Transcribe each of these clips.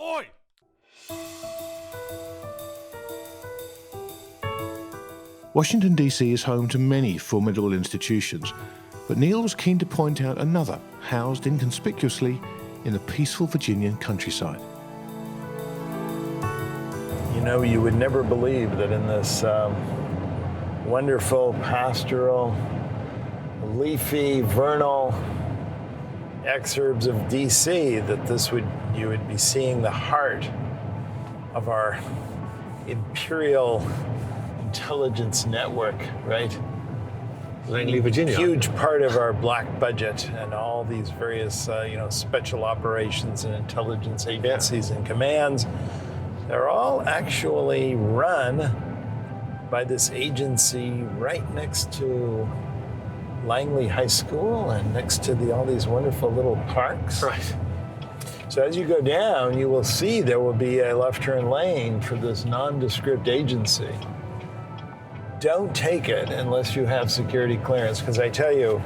Oi! Washington, D.C. is home to many formidable institutions, but Neil was keen to point out another housed inconspicuously in the peaceful Virginian countryside. You know, you would never believe that in this wonderful, pastoral, leafy, vernal exurbs of D.C. that you would be seeing the heart of our imperial intelligence network, right? Langley, Virginia. Huge part of our black budget and all these various, special operations and intelligence agencies and commands. They're all actually run by this agency right next to Langley High School and next to all these wonderful little parks. Right. So as you go down, you will see there will be a left turn lane for this nondescript agency. Don't take it unless you have security clearance, because I tell you,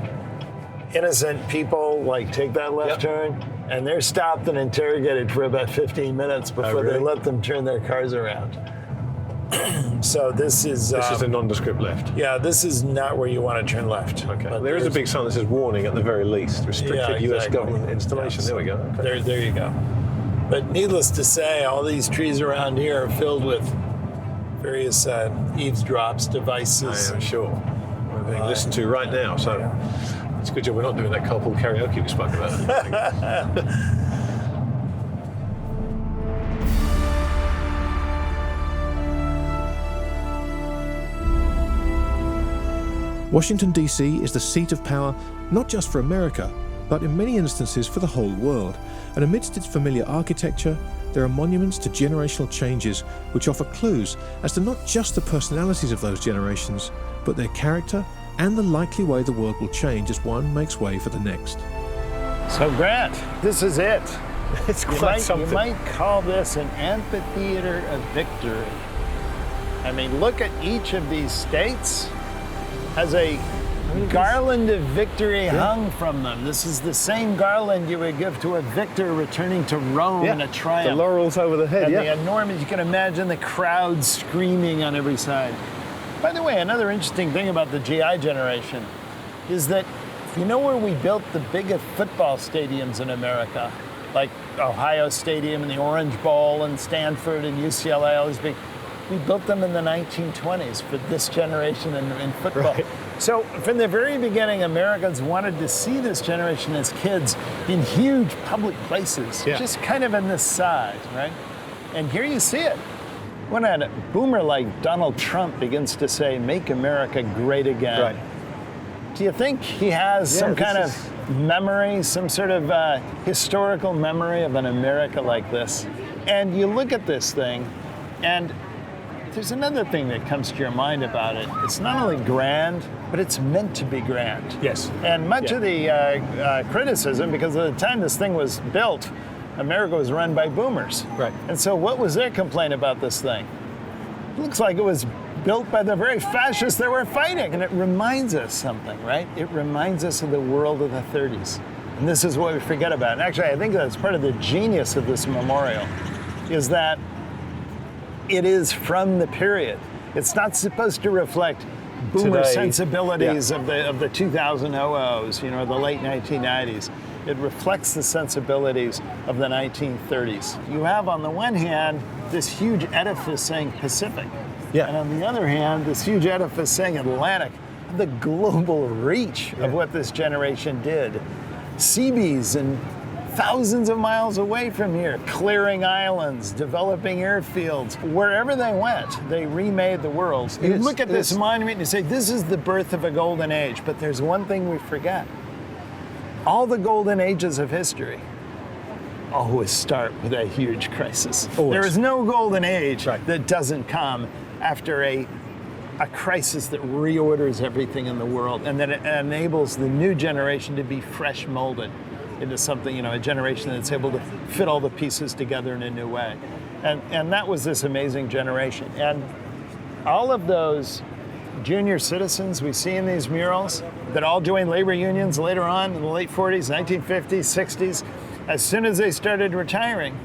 innocent people take that left turn, and they're stopped and interrogated for about 15 minutes before they let them turn their cars around. So this is a nondescript left. Yeah, this is not where you want to turn left. Okay. There is a big sign that says warning at the very least. Restricted U.S. government installation. There we go. Okay. There you go. But needless to say, all these trees around here are filled with various eavesdrops devices. I am sure. We're being listened to right now, so it's a good job we're not doing that carpool karaoke we spoke about. Washington, D.C. is the seat of power not just for America, but in many instances for the whole world. And amidst its familiar architecture, there are monuments to generational changes which offer clues as to not just the personalities of those generations, but their character and the likely way the world will change as one makes way for the next. So Grant, this is it. It's quite something. You might call this an amphitheater of victory. I mean, look at each of these states has a garland of victory hung from them. This is the same garland you would give to a victor returning to Rome in a triumph. The laurels over the head, and the enormous, you can imagine the crowd screaming on every side. By the way, another interesting thing about the GI generation is that, you know where we built the biggest football stadiums in America? Like Ohio Stadium and the Orange Bowl and Stanford and UCLA, all these big. We built them in the 1920s for this generation in football. Right. So from the very beginning, Americans wanted to see this generation as kids in huge public places, just kind of in this size, right? And here you see it. When a boomer like Donald Trump begins to say, "Make America great again," right. Do you think he has some kind of memory, some sort of historical memory of an America like this? And you look at this thing, and there's another thing that comes to your mind about it. It's not only grand, but it's meant to be grand. Yes. And much of the criticism, because at the time this thing was built, America was run by boomers. Right. And so what was their complaint about this thing? It looks like it was built by the very fascists that were fighting. And it reminds us something, right? It reminds us of the world of the 30s. And this is what we forget about. And actually, I think that's part of the genius of this memorial, is that it is from the period. It's not supposed to reflect boomer sensibilities of the 2000 00s, the late 1990s. It reflects the sensibilities of the 1930s. You have, on the one hand, this huge edifice saying Pacific. Yeah. And on the other hand, this huge edifice saying Atlantic. The global reach of what this generation did. Seabees and thousands of miles away from here, clearing islands, developing airfields. Wherever they went, they remade the world. You look at this monument and you say, this is the birth of a golden age. But there's one thing we forget. All the golden ages of history always start with a huge crisis. Always. There is no golden age that doesn't come after a crisis that reorders everything in the world and that it enables the new generation to be fresh molded into something, a generation that's able to fit all the pieces together in a new way. And that was this amazing generation. And all of those junior citizens we see in these murals that all joined labor unions later on in the late 40s, 1950s, 60s, as soon as they started retiring,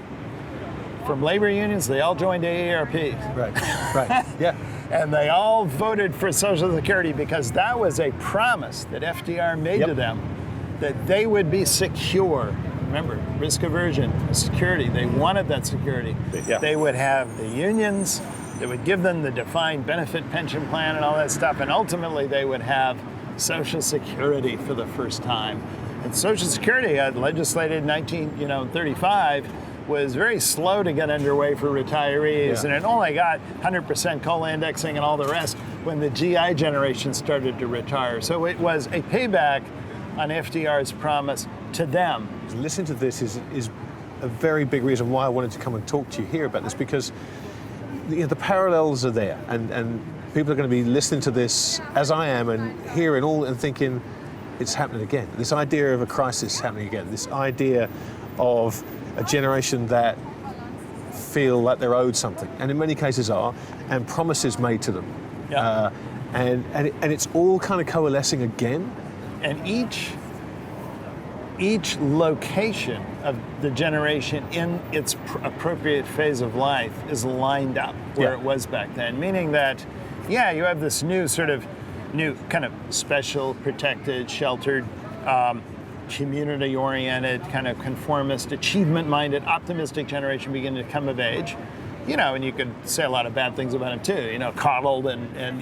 from labor unions, they all joined AARP. Right. Yeah. And they all voted for Social Security because that was a promise that FDR made to them, that they would be secure. Remember, risk aversion, security. They wanted that security. Yeah. They would have the unions, they would give them the defined benefit pension plan and all that stuff, and ultimately they would have Social Security for the first time. And Social Security, legislated in 1935, was very slow to get underway for retirees, and it only got 100% COLA indexing and all the rest when the GI generation started to retire. So it was a payback on FDR's promise to them. Listening to this is a very big reason why I wanted to come and talk to you here about this, because the parallels are there, and people are going to be listening to this as I am and hearing all and thinking it's happening again. This idea of a crisis happening again, this idea of a generation that feel like they're owed something, and in many cases are, and promises made to them. Yeah. And it's all kind of coalescing again. And each location of the generation in its appropriate phase of life is lined up where it was back then, meaning that, you have this new kind of special, protected, sheltered, community-oriented, kind of conformist, achievement-minded, optimistic generation beginning to come of age. And you could say a lot of bad things about him too, coddled and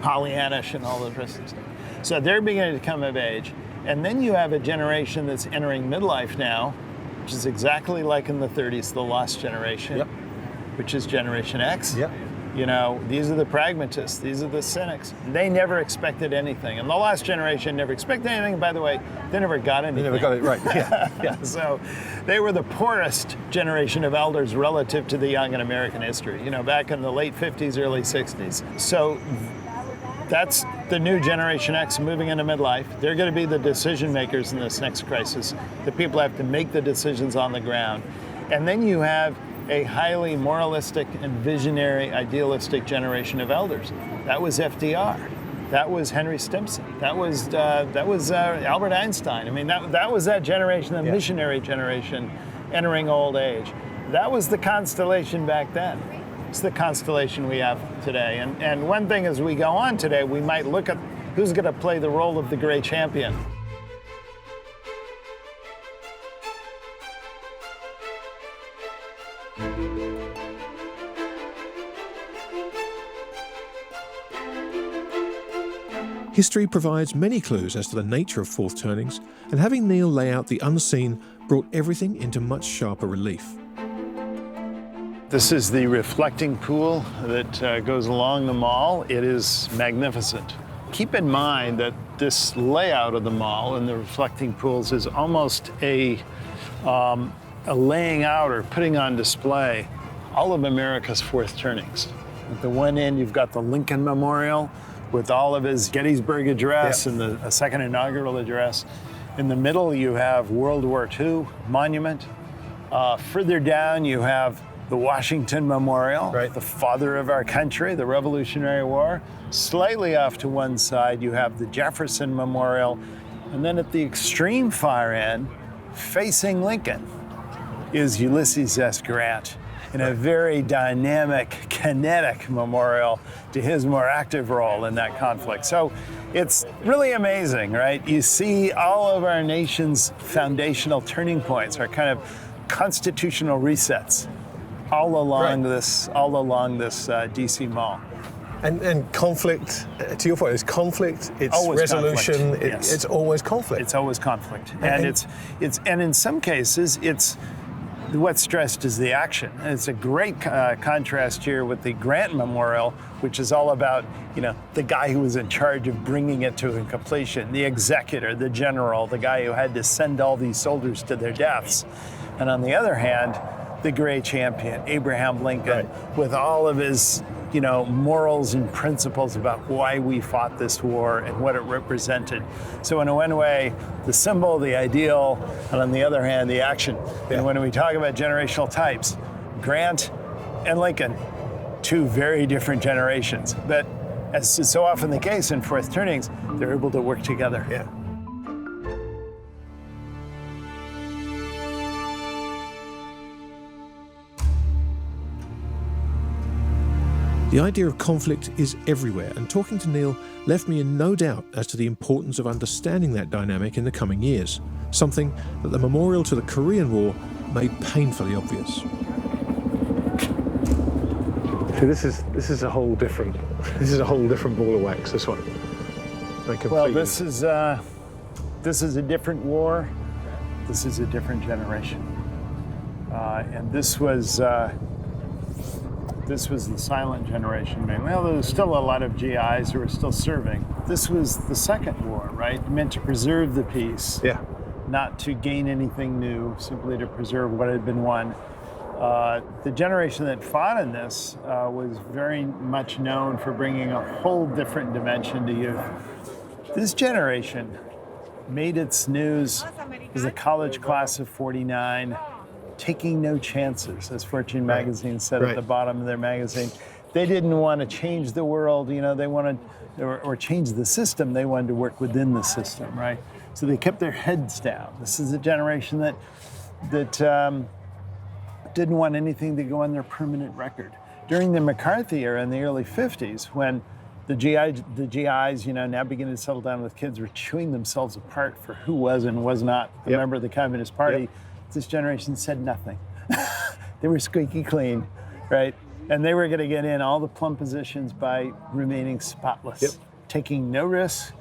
Pollyannish and all the rest of the stuff. So they're beginning to come of age. And then you have a generation that's entering midlife now, which is exactly like in the 30s, the lost generation, which is Generation X. These are the pragmatists, these are the cynics. They never expected anything. And the last generation never expected anything. By the way, they never got anything. They never got it right. So they were the poorest generation of elders relative to the young in American history, back in the late 50s, early 60s. So that's the new Generation X moving into midlife. They're going to be the decision makers in this next crisis. The people have to make the decisions on the ground. And then you have a highly moralistic and visionary, idealistic generation of elders. That was FDR. That was Henry Stimson. That was Albert Einstein. I mean, that was that generation, the missionary generation, entering old age. That was the constellation back then. It's the constellation we have today. And one thing as we go on today, we might look at who's going to play the role of the gray champion. History provides many clues as to the nature of fourth turnings, and having Neil lay out the unseen brought everything into much sharper relief. This is the reflecting pool that goes along the mall. It is magnificent. Keep in mind that this layout of the mall and the reflecting pools is almost a laying out or putting on display all of America's fourth turnings. At the one end, you've got the Lincoln Memorial with all of his Gettysburg Address and the second inaugural address. In the middle, you have World War II monument. Further down, you have the Washington Memorial, the father of our country, the Revolutionary War. Slightly off to one side, you have the Jefferson Memorial. And then at the extreme far end, facing Lincoln, is Ulysses S. Grant in a very dynamic, kinetic memorial to his more active role in that conflict. So it's really amazing, right? You see all of our nation's foundational turning points, our kind of constitutional resets, all along this DC mall. And conflict, to your point, it's conflict, it's always resolution, conflict. it's always conflict. It's always conflict. And in some cases, it's what's stressed is the action. And it's a great contrast here with the Grant Memorial, which is all about, the guy who was in charge of bringing it to completion, the executor, the general, the guy who had to send all these soldiers to their deaths. And on the other hand, the gray champion, Abraham Lincoln, with all of his, morals and principles about why we fought this war and what it represented. So in one way, the symbol, the ideal, and on the other hand, the action. And when we talk about generational types, Grant and Lincoln, two very different generations. But as is so often the case in fourth turnings, they're able to work together. Yeah. The idea of conflict is everywhere, and talking to Neil left me in no doubt as to the importance of understanding that dynamic in the coming years, something that the memorial to the Korean War made painfully obvious. So this is a whole different ball of wax. This one. Well, this is a different war. This is a different generation, and this was the silent generation mainly. Although there's still a lot of GIs who are still serving. This was the second war, right? Meant to preserve the peace. Yeah. Not to gain anything new, simply to preserve what had been won. The generation that fought in this was very much known for bringing a whole different dimension to youth. This generation made its news as a college class of 49, taking no chances, as Fortune magazine said at the bottom of their magazine. They didn't want to change the world, they wanted, or change the system, they wanted to work within the system, right? So they kept their heads down. This is a generation that didn't want anything to go on their permanent record. During the McCarthy era in the early 50s, when the GIs, now beginning to settle down with kids, were chewing themselves apart for who was and was not a member of the Communist Party, this generation said nothing. They were squeaky clean, right? And they were going to get in all the plum positions by remaining spotless, taking no risks.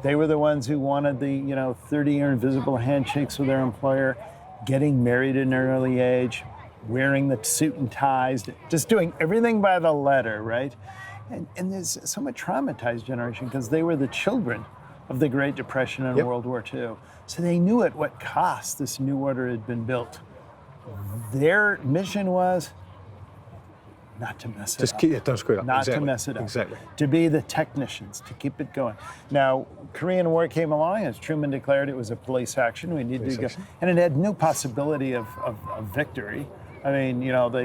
They were the ones who wanted the, 30-year invisible handshakes with their employer, getting married at an early age, wearing the suit and ties, just doing everything by the letter, right? And there's a somewhat traumatized generation because they were the children of the Great Depression and World War II. So they knew at what cost this new order had been built. Their mission was not to mess it up. Don't screw it up. Not exactly. to mess it up. Exactly. To be the technicians, to keep it going. Now, Korean War came along, as Truman declared it was a police action. We needed to go, and it had no possibility of victory. I mean,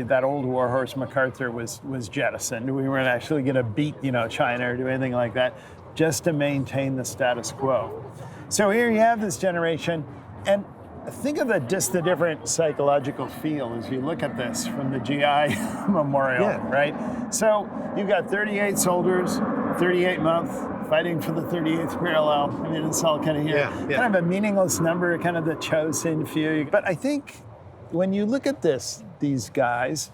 that old warhorse MacArthur was jettisoned. We weren't actually going to beat, China or do anything like that, just to maintain the status quo. So here you have this generation, and think of just the different psychological feel as you look at this from the GI memorial, right? So you've got 38 soldiers, 38 months, fighting for the 38th parallel. I mean, it's all kind of here. Kind of a meaningless number, kind of the chosen few. But I think when you look at these guys,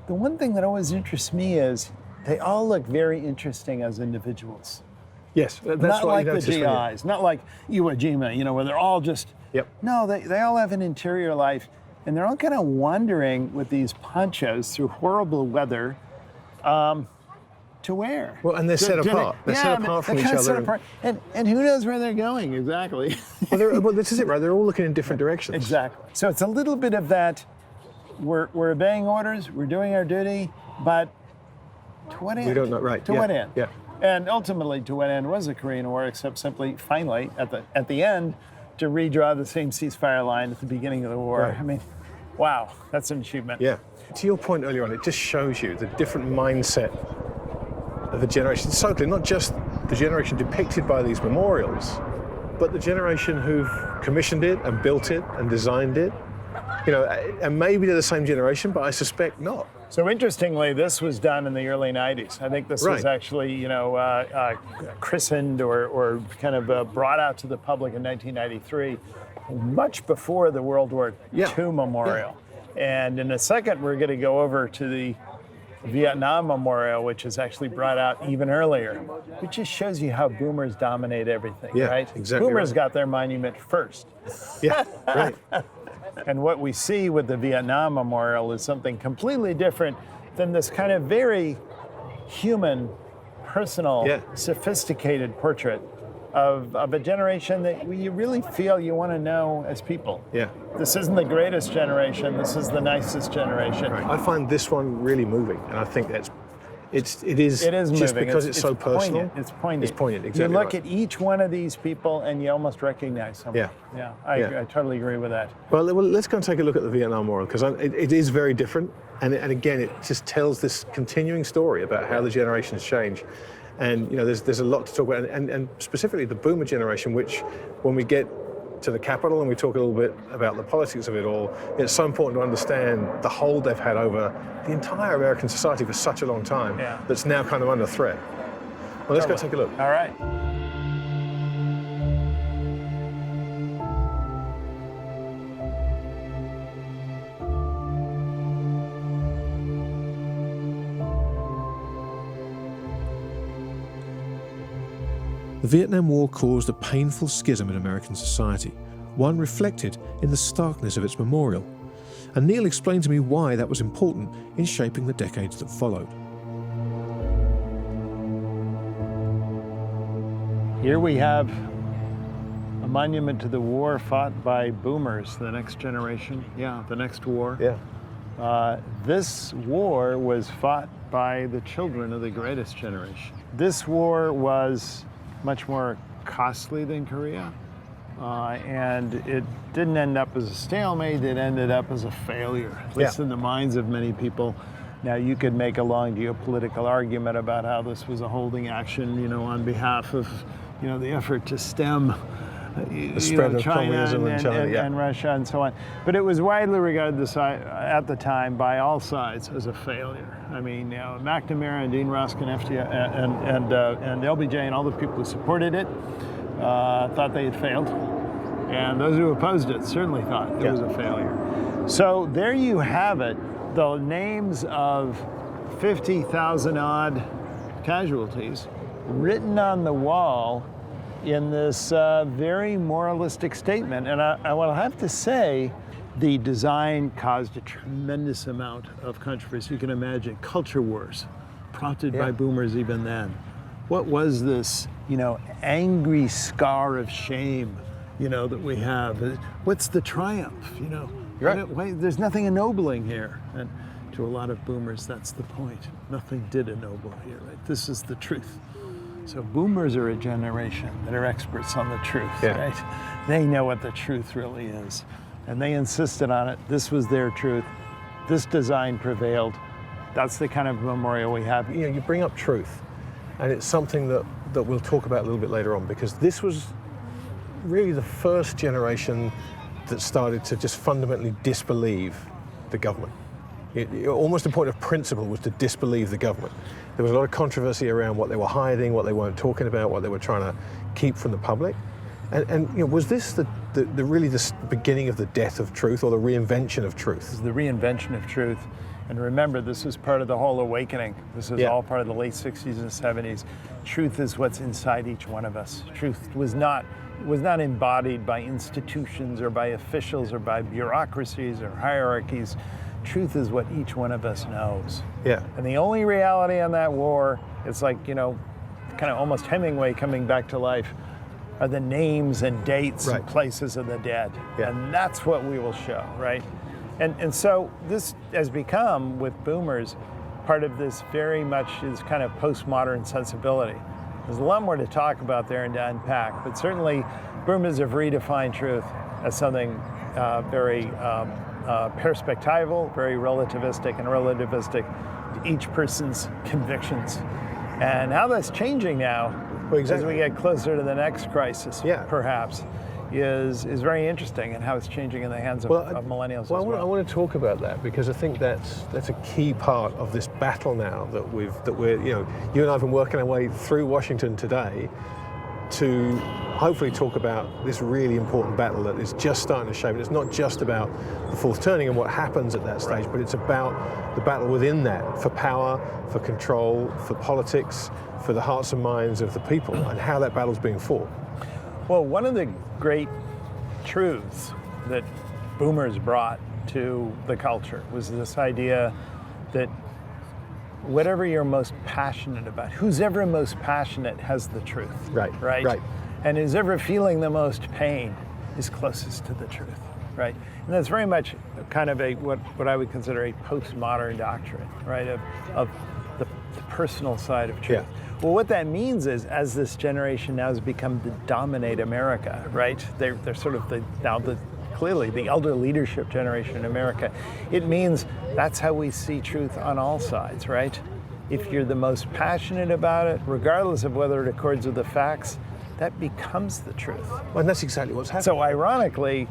the one thing that always interests me is they all look very interesting as individuals. Yes, that's not what like the GIs, not like Iwo Jima, where they're all just. No, they all have an interior life, and they're all kind of wandering with these ponchos through horrible weather to wear. Well, and they're set apart. They're set apart from each other. Set apart. And who knows where they're going exactly? Well, this is it, right? They're all looking in different directions. Exactly. So it's a little bit of that. We're obeying orders. We're doing our duty, but to what end? We don't know, right? To what end? Yeah. And ultimately, to what end was the Korean War, except simply, finally, at the end, to redraw the same ceasefire line at the beginning of the war. Right. I mean, wow, that's an achievement. Yeah. To your point earlier on, it just shows you the different mindset of the generation. So clear, not just the generation depicted by these memorials, but the generation who've commissioned it and built it and designed it. And maybe they're the same generation, but I suspect not. So interestingly, this was done in the early 90s. I think this was actually, christened or kind of brought out to the public in 1993, much before the World War II memorial. And in a second, we're going to go over to the Vietnam memorial, which is actually brought out even earlier, which just shows you how boomers dominate everything, right? Exactly. Boomers got their monument first. Yeah, right. And what we see with the Vietnam memorial is something completely different than this kind of very human, personal, sophisticated portrait of a generation that you really feel you want to know as people. Yeah. This isn't the greatest generation. This is the nicest generation. Right. I find this one really moving, and I think it is just moving. because it's so personal. It's poignant. It's poignant, exactly. You look at each one of these people and you almost recognize them. I totally agree with that. Well, let's go and take a look at the Vietnam War, because it is very different, and again, it just tells this continuing story about how the generations change. And there's a lot to talk about, and specifically the boomer generation, which when we get to the Capitol and we talk a little bit about the politics of it all, it's so important to understand the hold they've had over the entire American society for such a long time that's now kind of under threat. Well, let's go take a look. All right. The Vietnam War caused a painful schism in American society, one reflected in the starkness of its memorial. And Neil explained to me why that was important in shaping the decades that followed. Here we have a monument to the war fought by boomers, the next generation. Yeah, the next war. Yeah. This war was fought by the children of the greatest generation. This war was much more costly than Korea, and it didn't end up as a stalemate, it ended up as a failure, at least in the minds of many people. Now, you could make a long geopolitical argument about how this was a holding action, you know, on behalf of, you know, the effort to stem the spread of communism in China, and Russia and so on. But it was widely regarded at the time by all sides as a failure. I mean, you know, McNamara and Dean Rusk and FDR and LBJ and all the people who supported it thought they had failed. And those who opposed it certainly thought it was a failure. So there you have it, the names of 50,000 odd casualties written on the wall in this very moralistic statement. And I will have to say, the design caused a tremendous amount of controversy. You can imagine culture wars prompted by boomers even then. What was this, you know, angry scar of shame, you know, that we have? What's the triumph, you know? There's nothing ennobling here. And to a lot of boomers, that's the point. Nothing did ennoble here, right? This is the truth. So boomers are a generation that are experts on the truth, right? They know what the truth really is. And they insisted on it. This was their truth. This design prevailed. That's the kind of memorial we have. You know, you bring up truth, and it's something that we'll talk about a little bit later on, because this was really the first generation that started to just fundamentally disbelieve the government. Almost a point of principle was to disbelieve the government. There was a lot of controversy around what they were hiding, what they weren't talking about, what they were trying to keep from the public. And you know, was this the really the beginning of the death of truth, or the reinvention of truth? This is the reinvention of truth. And remember, this was part of the whole awakening. This was all part of the late 60s and 70s. Truth is what's inside each one of us. Truth was not embodied by institutions or by officials or by bureaucracies or hierarchies. Truth is what each one of us knows. Yeah. And the only reality on that war, it's like, you know, kind of almost Hemingway coming back to life, are the names and dates and places of the dead. Yeah. And that's what we will show, right? And so this has become, with boomers, part of this very much is kind of postmodern sensibility. There's a lot more to talk about there and to unpack, but certainly boomers have redefined truth as something very perspectival, very relativistic, and relativistic to each person's convictions. And how that's changing now, as we get closer to the next crisis, perhaps, is very interesting, and how it's changing in the hands of millennials. Well, I want to talk about that, because I think that's a key part of this battle now that we're you know, you and I have been working our way through Washington today to hopefully talk about this really important battle that is just starting to shape. And it's not just about the fourth turning and what happens at that stage, but it's about the battle within that, for power, for control, for politics, for the hearts and minds of the people, and how that battle's being fought. Well, one of the great truths that boomers brought to the culture was this idea that whatever you're most passionate about, who's ever most passionate has the truth. Right. And who's ever feeling the most pain is closest to the truth, right? And that's very much kind of what I would consider a postmodern doctrine, right, of the personal side of truth. Yeah. Well, what that means is, as this generation now has become to dominate America, right? They're sort of clearly the elder leadership generation in America. It means that's how we see truth on all sides, right? If you're the most passionate about it, regardless of whether it accords with the facts, that becomes the truth. Well, and that's exactly what's happening. So ironically,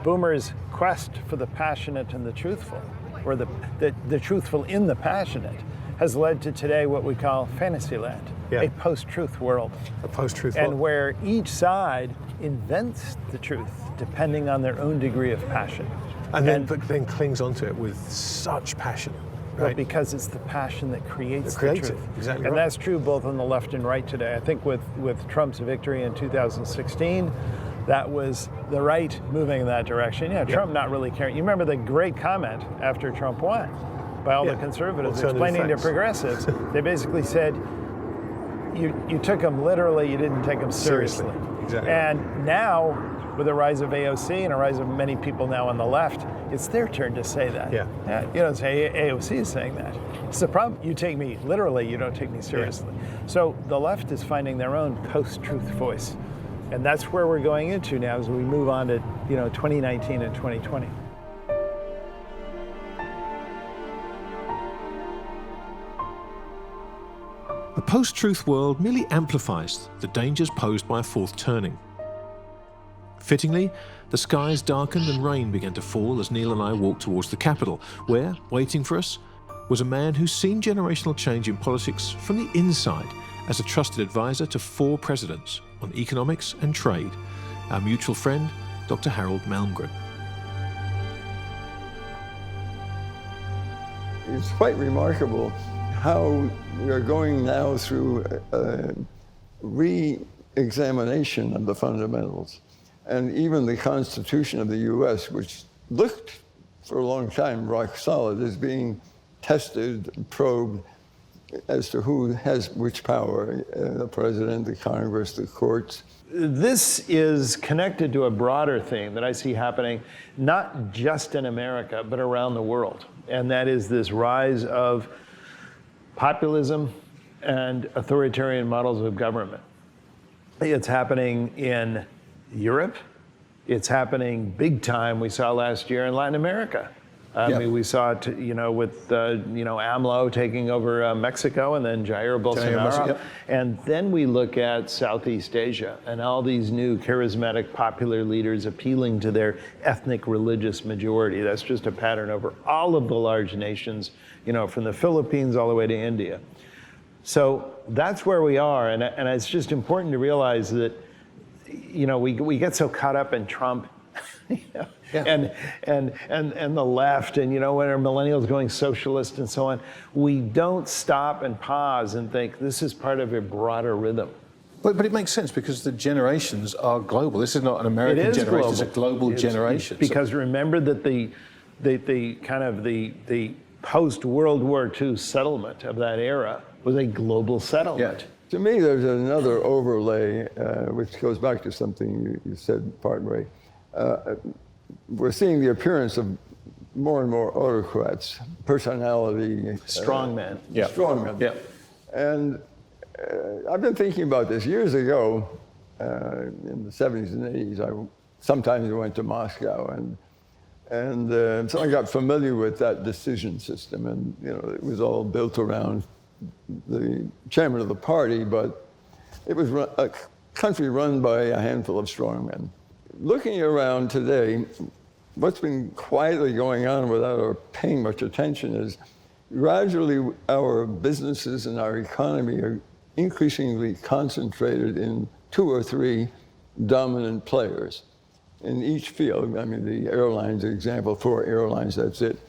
boomers' quest for the passionate and the truthful, or the truthful in the passionate, has led to today what we call Fantasyland, a post-truth world. A post-truth world. And where each side invents the truth depending on their own degree of passion. And then clings onto it with such passion. But Right. because it's the passion that creates the creates truth. it. Exactly and right. that's true both on the left and right today. I think with Trump's victory in 2016, that was the right moving in that direction. Trump not really caring. You remember the great comment after Trump won by all the conservatives explaining to progressives. They basically said, you took them literally, you didn't take them seriously. Exactly. And now, with the rise of AOC and a rise of many people now on the left, it's their turn to say that. You don't say AOC is saying that. It's the problem. You take me literally, you don't take me seriously. So the left is finding their own post-truth voice. And that's where we're going into now as we move on to 2019 and 2020. A post-truth world merely amplifies the dangers posed by a fourth turning. Fittingly, the skies darkened and rain began to fall as Neil and I walked towards the Capitol, where, waiting for us, was a man who's seen generational change in politics from the inside as a trusted advisor to 4 presidents on economics and trade, our mutual friend, Dr. Harald Malmgren. It's quite remarkable how we are going now through a re-examination of the fundamentals. And even the Constitution of the U.S., which looked for a long time rock solid, is being tested, probed as to who has which power, the president, the Congress, the courts. This is connected to a broader theme that I see happening not just in America, but around the world. And that is this rise of populism and authoritarian models of government. It's happening in Europe. It's happening big time. We saw last year in Latin America. I mean, we saw it, with AMLO taking over Mexico, and then Jair Bolsonaro. And then we look at Southeast Asia and all these new charismatic popular leaders appealing to their ethnic religious majority. That's just a pattern over all of the large nations, from the Philippines all the way to India. So that's where we are, and it's just important to realize that we get so caught up in Trump, and the left, and when our millennials going socialist and so on. We don't stop and pause and think this is part of a broader rhythm. But it makes sense because the generations are global. This is not an American generation; global. it's a global generation. Because remember that the post World War II settlement of that era was a global settlement. To me, there's another overlay, which goes back to something you said partway. We're seeing the appearance of more and more autocrats, personality. Strongmen. Strongmen. And I've been thinking about this years ago, in the 70s and 80s. I sometimes went to Moscow, and so I got familiar with that decision system, and it was all built around the chairman of the party, but it was a country run by a handful of strongmen. Looking around today, what's been quietly going on without our paying much attention is gradually our businesses and our economy are increasingly concentrated in 2 or 3 dominant players in each field. I mean, the airlines, example, 4 airlines, that's it.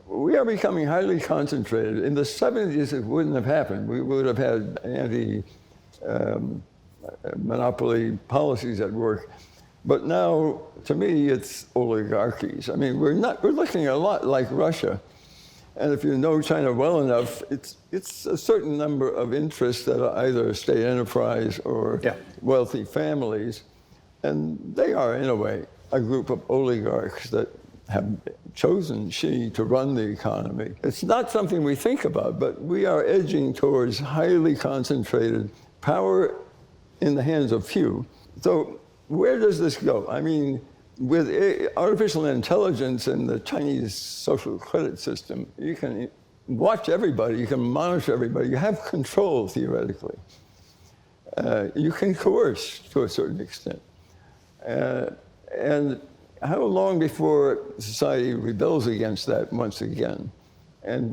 We are becoming highly concentrated. In the 70s, it wouldn't have happened. We would have had anti-monopoly policies at work. But now, to me, it's oligarchies. I mean, we're looking a lot like Russia. And if you know China well enough, it's a certain number of interests that are either state enterprise or wealthy families. And they are, in a way, a group of oligarchs that have chosen Xi to run the economy. It's not something we think about, but we are edging towards highly concentrated power in the hands of few. So where does this go? I mean, with artificial intelligence and the Chinese social credit system, you can watch everybody, you can monitor everybody, you have control theoretically. you can coerce to a certain extent. And how long before society rebels against that once again? And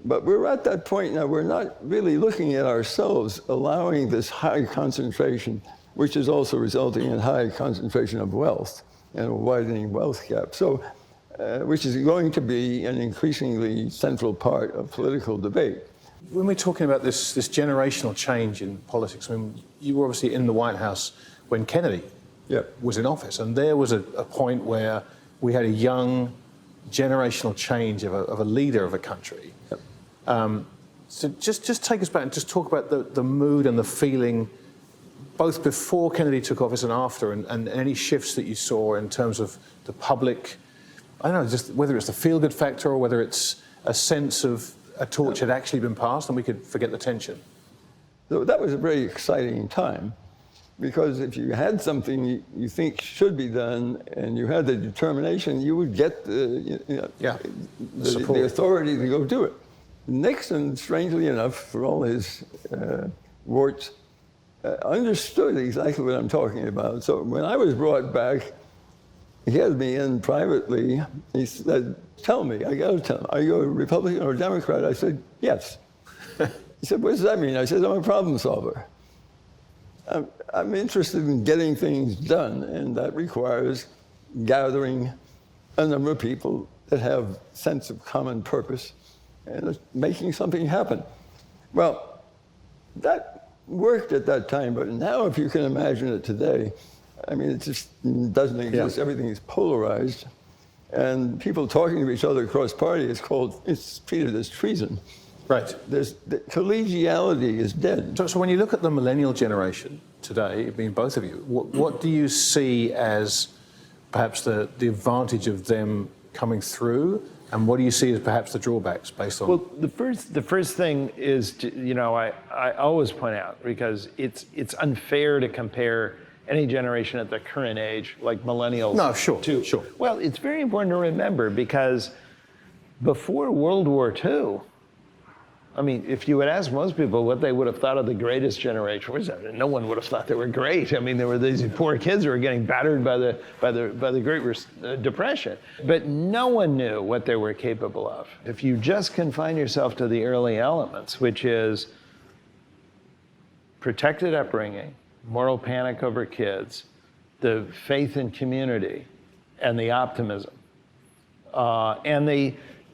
but we're at that point now, we're not really looking at ourselves, allowing this high concentration, which is also resulting in high concentration of wealth and a widening wealth gap. So, which is going to be an increasingly central part of political debate. When we're talking about this generational change in politics, I mean, you were obviously in the White House when Kennedy was in office, and there was a point where we had a young generational change of a leader of a country. So just take us back and just talk about the mood and the feeling both before Kennedy took office and after, and any shifts that you saw in terms of the public, I don't know, just whether it's the feel-good factor or whether it's a sense of a torch had actually been passed and we could forget the tension. So that was a very exciting time, because if you had something you think should be done and you had the determination, you would get the authority to go do it. Nixon, strangely enough, for all his warts, understood exactly what I'm talking about. So when I was brought back, he had me in privately. He said, "Tell me, I got to tell him, are you a Republican or a Democrat?" I said, "Yes." He said, "What does that mean?" I said, "I'm a problem solver. I'm interested in getting things done, and that requires gathering a number of people that have a sense of common purpose and making something happen." Well, that worked at that time, but now if you can imagine it today, I mean, it just doesn't exist. Everything is polarized, and people talking to each other across party it's treated as treason. Right. The collegiality is dead. So when you look at the millennial generation today, I mean, both of you, what do you see as perhaps the advantage of them coming through, and what do you see as perhaps the drawbacks based on? Well, the first thing is, I always point out, because it's unfair to compare any generation at the current age, like millennials. No, sure. Well, it's very important to remember, because before World War II, I mean, if you would ask most people what they would have thought of the greatest generation, no one would have thought they were great. I mean, there were these poor kids who were getting battered by the Great Depression. But no one knew what they were capable of. If you just confine yourself to the early elements, which is protected upbringing, moral panic over kids, the faith in community, and the optimism, and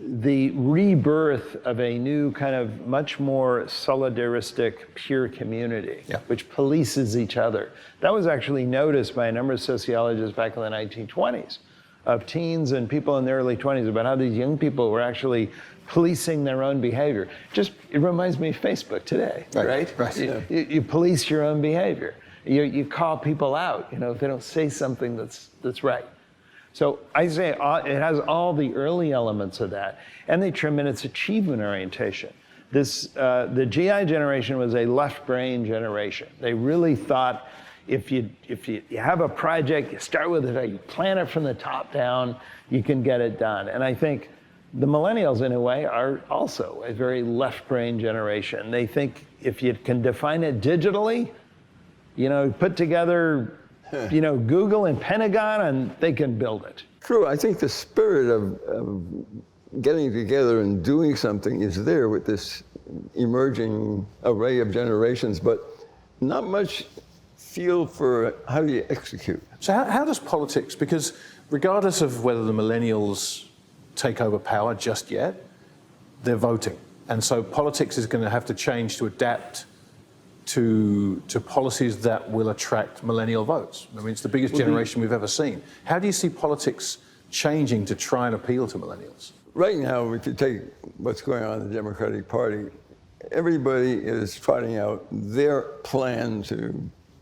the rebirth of a new kind of much more solidaristic, pure community, which polices each other. That was actually noticed by a number of sociologists back in the 1920s, of teens and people in their early 20s, about how these young people were actually policing their own behavior. It reminds me of Facebook today, right? You police your own behavior. You call people out, if they don't say something that's right. So I say it has all the early elements of that, and they trim in its achievement orientation. The GI generation was a left brain generation. They really thought if you have a project, you start with it, you plan it from the top down, you can get it done. And I think the millennials, in a way, are also a very left brain generation. They think if you can define it digitally, put together Google and Pentagon, and they can build it. True. I think the spirit of getting together and doing something is there with this emerging array of generations, but not much feel for how do you execute. So how does politics, because regardless of whether the millennials take over power just yet, they're voting. And so politics is going to have to change to adapt to policies that will attract millennial votes. I mean, it's the biggest generation we've ever seen. How do you see politics changing to try and appeal to millennials? Right now, if you take what's going on in the Democratic Party, everybody is trotting out their plan to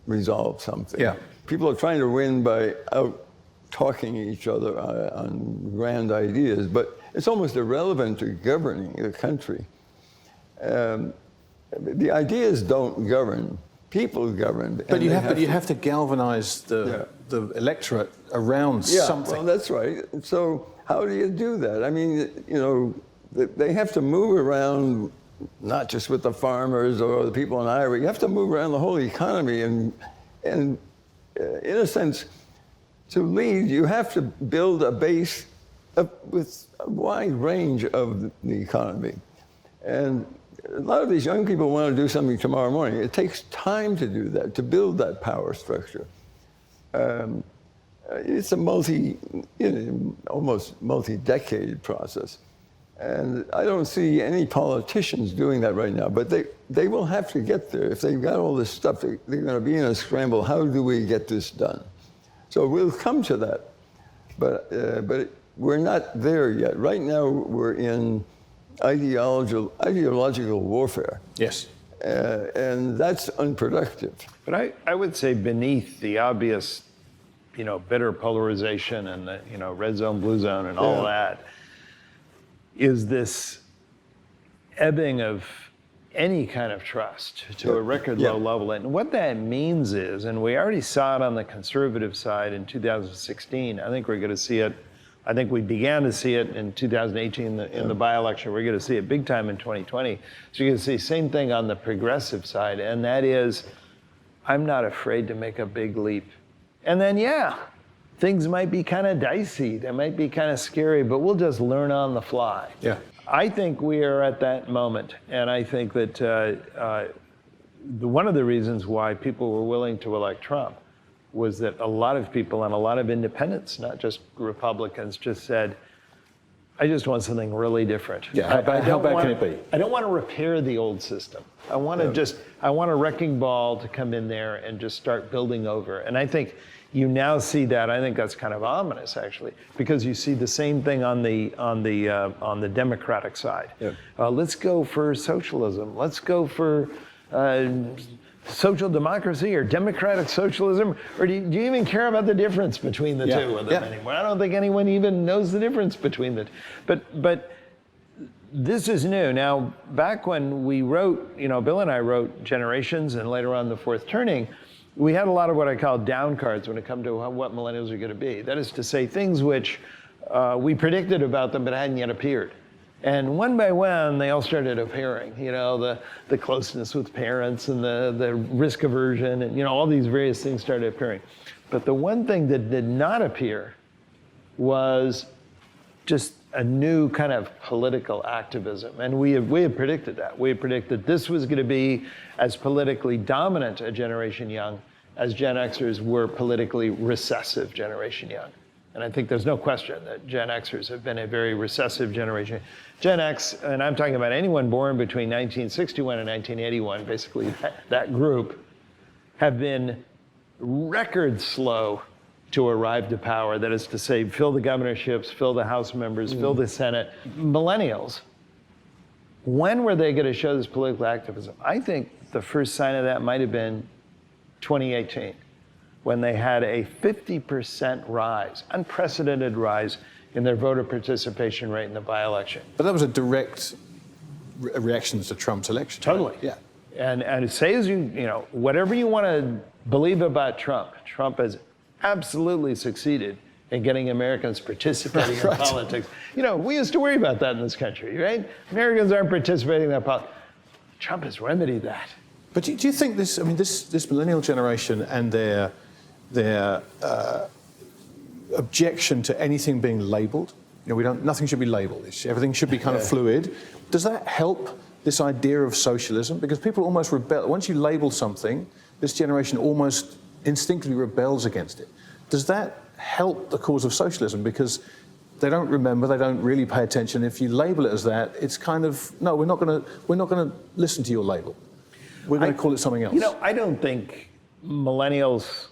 resolve something. Yeah. People are trying to win by out-talking each other on grand ideas, but it's almost irrelevant to governing the country. The ideas don't govern; people govern. But you have to galvanize the electorate around something. Well, that's right. So how do you do that? I mean, they have to move around not just with the farmers or the people in Iowa. You have to move around the whole economy, and in a sense, to lead, you have to build a base with a wide range of the economy. And a lot of these young people want to do something tomorrow morning. It takes time to do that, to build that power structure. It's a almost multi-decade process. And I don't see any politicians doing that right now, but they will have to get there. If they've got all this stuff, they're going to be in a scramble. How do we get this done? So we'll come to that, but we're not there yet. Right now, we're in ideological warfare. Yes. And that's unproductive. But I would say beneath the obvious, bitter polarization and the, red zone, blue zone, and all that, is this ebbing of any kind of trust to a record low level. And what that means is, and we already saw it on the conservative side in 2016, I think we're going to see it, I think we began to see it in 2018 in the by-election. We're going to see it big time in 2020. So you're going to see the same thing on the progressive side, and that is, I'm not afraid to make a big leap. And then, things might be kind of dicey, they might be kind of scary, but we'll just learn on the fly. Yeah. I think we are at that moment, and I think that one of the reasons why people were willing to elect Trump was that a lot of people and a lot of independents, not just Republicans, just said, I just want something really different. Yeah, how bad can it be? I don't want to repair the old system. I want to I want a wrecking ball to come in there and just start building over. And I think you now see that. I think that's kind of ominous, actually, because you see the same thing on the Democratic side. Yeah. Let's go for socialism. Let's go for social democracy or democratic socialism, or do you even care about the difference between the two of them anymore? I don't think anyone even knows the difference between the two. But this is new. Now, back when we wrote, Bill and I wrote Generations and later on The Fourth Turning, we had a lot of what I call down cards when it comes to what millennials are going to be. That is to say, things which we predicted about them but hadn't yet appeared. And one by one, they all started appearing. The closeness with parents and the risk aversion and, all these various things started appearing. But the one thing that did not appear was just a new kind of political activism. And we had predicted that. We had predicted this was going to be as politically dominant a Generation Young as Gen Xers were politically recessive Generation Young. And I think there's no question that Gen Xers have been a very recessive generation. Gen X, and I'm talking about anyone born between 1961 and 1981, basically that group, have been record slow to arrive to power. That is to say, fill the governorships, fill the House members, fill the Senate. Millennials, when were they going to show this political activism? I think the first sign of that might have been 2018. When they had a 50% rise, unprecedented rise in their voter participation rate in the by-election. But that was a direct reaction to Trump's election. Totally. Yeah. And say as whatever you want to believe about Trump has absolutely succeeded in getting Americans participating in politics. We used to worry about that in this country, right? Americans aren't participating in that politics. Trump has remedied that. But do you think this millennial generation and their objection to anything being labelled, nothing should be labelled. Everything should be kind of fluid. Does that help this idea of socialism? Because people almost rebel. Once you label something, this generation almost instinctively rebels against it. Does that help the cause of socialism? Because they don't remember, they don't really pay attention. If you label it as that, it's kind of, no, we're not going to listen to your label. We're going to call it something else. I don't think millennials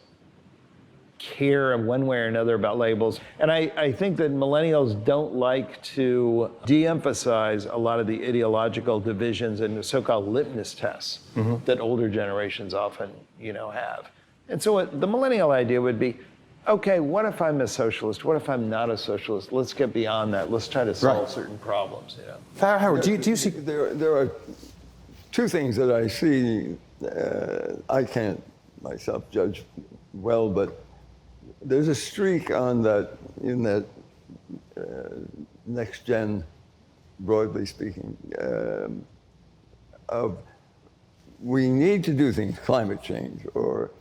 care one way or another about labels. And I think that millennials don't like to de-emphasize a lot of the ideological divisions and the so-called litmus tests that older generations often, have. And so the millennial idea would be, okay, what if I'm a socialist? What if I'm not a socialist? Let's get beyond that. Let's try to solve certain problems. Harald, do you see... There are two things that I see. I can't myself judge well, but there's a streak in that next gen, broadly speaking, we need to do things, climate change, or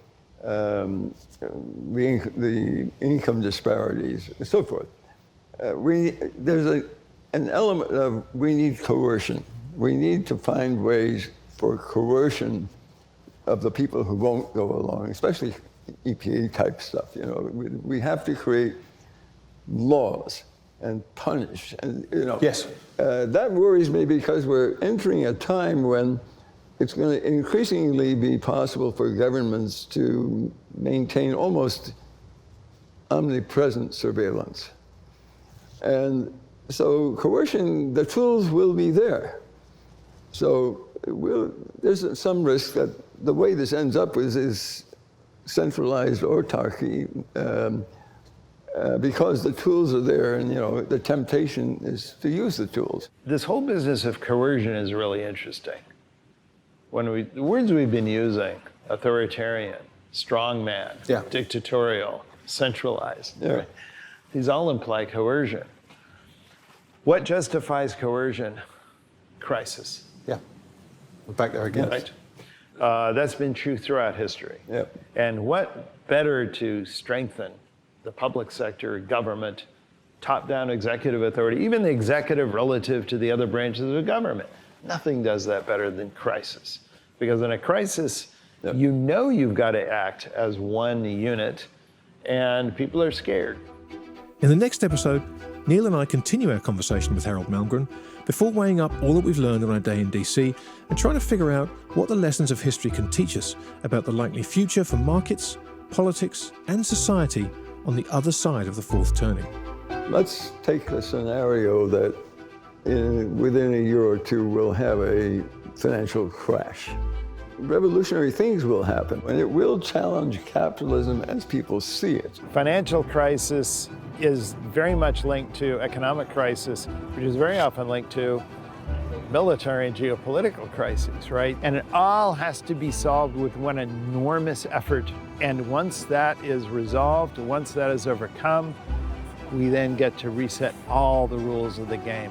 the income disparities, and so forth. There's an element of we need coercion. We need to find ways for coercion of the people who won't go along, especially EPA type stuff. You know, we have to create laws and punish, and Yes. That worries me because we're entering a time when it's going to increasingly be possible for governments to maintain almost omnipresent surveillance. And so coercion, the tools will be there. So there's some risk that the way this ends up is centralized autarky, because the tools are there, and the temptation is to use the tools. This whole business of coercion is really interesting. The words we've been using, authoritarian, strongman, Yeah. dictatorial, centralized, Yeah. right? These all imply coercion. What justifies coercion? Crisis. Yeah. We're back there again. Right? That's been true throughout history. Yep. And what better to strengthen the public sector, government, top-down executive authority, even the executive relative to the other branches of government. Nothing does that better than crisis. Because in a crisis, Yep. you've got to act as one unit, and people are scared. In the next episode, Neil and I continue our conversation with Harald Malmgren before weighing up all that we've learned on our day in DC and trying to figure out what the lessons of history can teach us about the likely future for markets, politics, and society on the other side of the fourth turning. Let's take the scenario that within a year or two we'll have a financial crash. Revolutionary things will happen, and it will challenge capitalism as people see it. Financial crisis is very much linked to economic crisis, which is very often linked to military and geopolitical crises, right? And it all has to be solved with one enormous effort. And once that is resolved, once that is overcome, we then get to reset all the rules of the game.